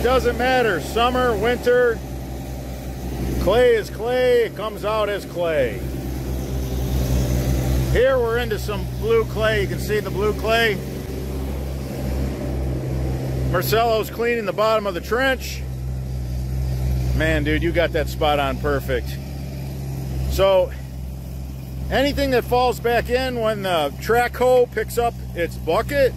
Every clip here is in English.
It doesn't matter, summer, winter, clay is clay, it comes out as clay. Here we're into some blue clay. You can see the blue clay. Marcelo's cleaning the bottom of the trench. Man, dude, you got that spot on perfect. So, anything that falls back in when the track hoe picks up its bucket,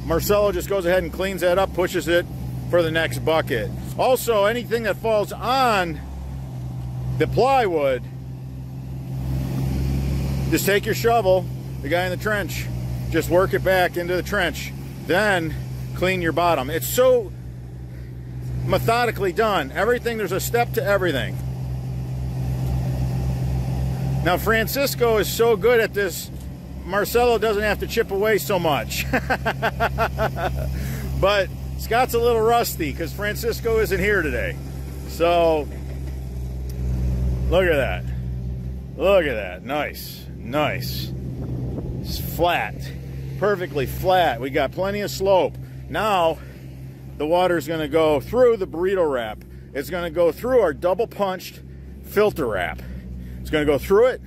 Marcelo just goes ahead and cleans that up, pushes it for the next bucket. Also, anything that falls on the plywood, just take your shovel, the guy in the trench, just work it back into the trench, then clean your bottom. It's so methodically done. Everything, there's a step to everything. Now Francisco is so good at this, Marcelo doesn't have to chip away so much. But Scott's a little rusty because Francisco isn't here today. So look at that. Look at that. Nice. Nice. It's flat. Perfectly flat. We got plenty of slope. Now the water's going to go through the burrito wrap. It's going to go through our double punched filter wrap. It's going to go through it,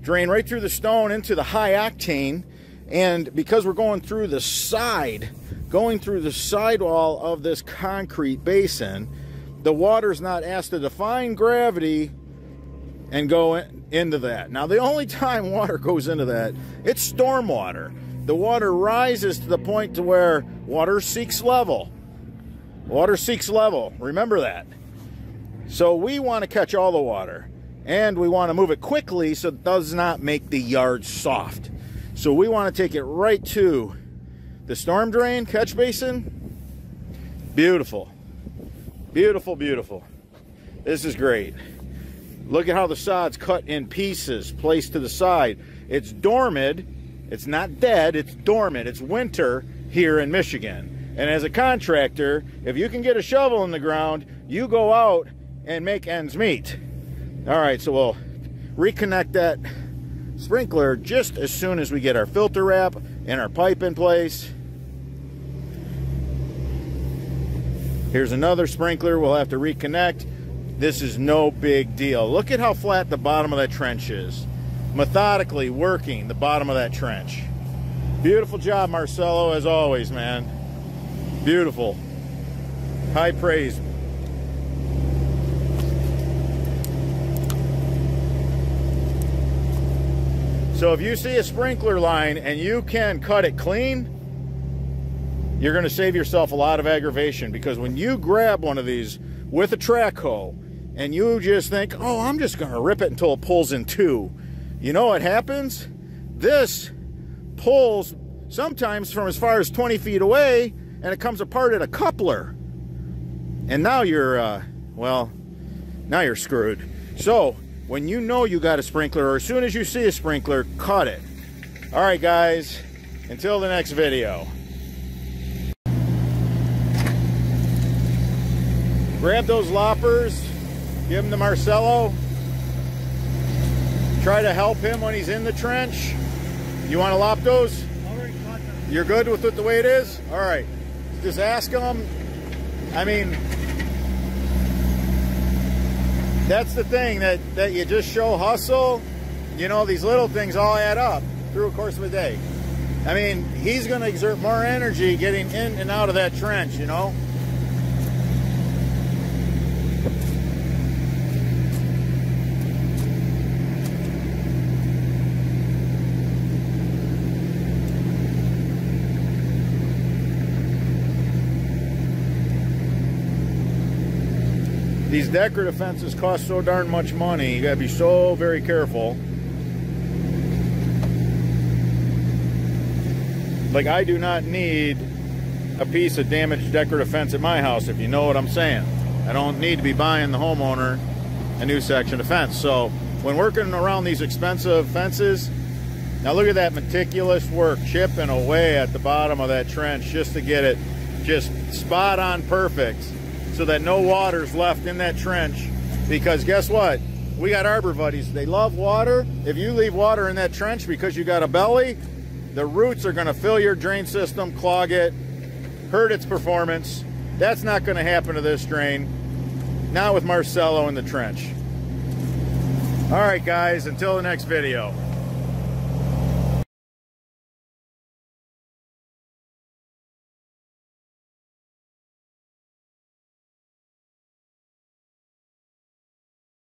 drain right through the stone into the high octane, and because we're going through the sidewall of this concrete basin, the water's not asked to define gravity and go into that. Now, the only time water goes into that, it's storm water. The water rises to the point to where water seeks level. Water seeks level. Remember that. So we want to catch all the water, and we want to move it quickly so it does not make the yard soft. So we want to take it right to the storm drain catch basin. Beautiful. Beautiful, beautiful. This is great. Look at how the sod's cut in pieces, placed to the side. It's dormant. It's not dead, it's dormant. It's winter here in Michigan. And as a contractor, if you can get a shovel in the ground, you go out and make ends meet. All right, so we'll reconnect that sprinkler just as soon as we get our filter wrap and our pipe in place. Here's another sprinkler we'll have to reconnect. This is no big deal. Look at how flat the bottom of that trench is. Methodically working the bottom of that trench. Beautiful job, Marcelo, as always, man. Beautiful. High praise. So if you see a sprinkler line and you can cut it clean, you're going to save yourself a lot of aggravation, because when you grab one of these with a track hoe and you just think, oh, I'm just going to rip it until it pulls in two, you know what happens? This pulls sometimes from as far as 20 feet away, and it comes apart at a coupler. And now you're, well, now you're screwed. So when you know you got a sprinkler, or as soon as you see a sprinkler, cut it. All right, guys, until the next video. Grab those loppers, give them to Marcelo. Try to help him when he's in the trench. You want to lop those? You're good with it the way it is? All right. Just ask him. I mean, that's the thing, that you just show hustle. You know, these little things all add up through the course of a day. I mean, he's going to exert more energy getting in and out of that trench, you know? These decorative fences cost so darn much money. You gotta be so very careful. Like, I do not need a piece of damaged decorative fence at my house, if you know what I'm saying. I don't need to be buying the homeowner a new section of fence. So when working around these expensive fences, now look at that meticulous work, chipping away at the bottom of that trench just to get it just spot on perfect, so that no water's left in that trench. Because guess what? We got arbor buddies. They love water. If you leave water in that trench because you got a belly, the roots are going to fill your drain system, clog it, hurt its performance. That's not going to happen to this drain. Not with Marcelo in the trench. All right, guys, until the next video.